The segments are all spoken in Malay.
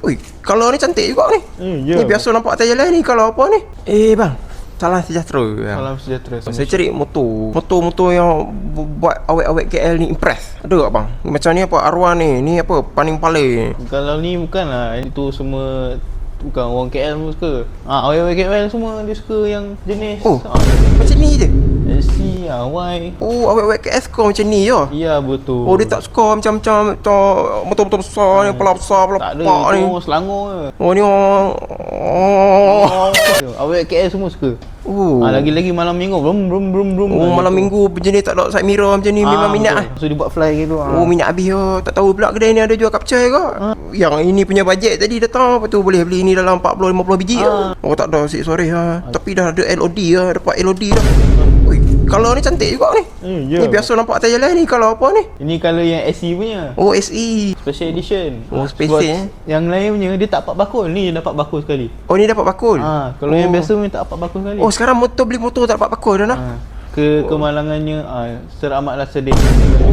Ui, kalau ni cantik juga ni. Ni biasa nampak atas jalan ni kalau apa ni. Bang, salam sejahtera. Salam sejahtera. Saya cari motor yang buat awet-awet KL ni impress. Ada tak bang? Macam ni apa arwah ni? Ni apa paling-paling? Kalau ni bukanlah, itu semua bukan orang KL semua suka. Awet-awet KL semua dia suka yang jenis Macam ni je. SC, Y. Awet-awet KL suka macam ni je. Ya betul. Dia tak suka macam motor-motor besar ni, kepala besar, kepala tak ada, pak ni. itu Selangor je. Ni orang. Awet KL semua suka. Lagi-lagi malam minggu brum. Malam minggu jenis tak ada side mirror macam ni memang minat lah. So dia buat fly gitu. Minat habis Tak tahu pula kedai ni ada jual capture ke. Yang ini punya bajet tadi datang, lepas tu boleh beli ni dalam 40-50 biji. Tak ada sore tapi dah ada LOD lah, dapat LOD dah. Ui, kalau ni cantik juga ni. Ni biasa nampak atas jalan ni kalau apa ni. Ini color yang SE punya. SE Special edition. Special. Yang lain punya dia tak dapat bakul. Ni dapat bakul sekali. Ni dapat bakul. Kalau yang biasa punya tak dapat bakul sekali. Sekarang beli motor tak dapat bakul dah nah. Kemalangannya teramatlah sedih.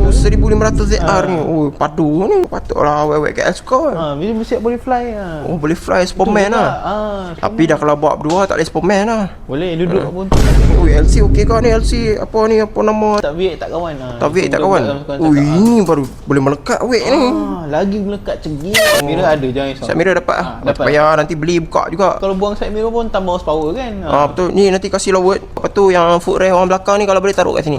1500 ZR ni. Padu ni. Patutlah awet-awet KL suka. Dia siap boleh fly boleh fly Superman lah. Tapi dah kalau bawa berdua tak boleh Superman lah. Boleh duduk pun. LC okey kau ni LC apa nama? Tak weight tak kawan. Tak weight tak kawan. Ini baru boleh melekat weight ni. Lagi melekat cegil. Mirror ada jangan risau. Side mirror dapat dapat payah nanti beli buka juga. Kalau buang side mirror pun tambah horsepower kan. Betul. Ni nanti kasih lower. Lepas tu yang footrest orang belakang ni kalau boleh taruh kat sini.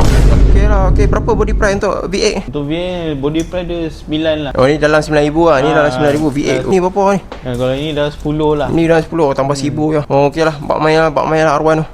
Okey, berapa body price untuk V8? Untuk V8 body price dia 9 lah. Ni dalam 9,000 lah. Ni dalam 9,000 V8. Ni berapa ni? Kalau ini dah 10 lah. Ni dah 10 tambah 1,000 je. Okey lah, bak main lah arwah tu.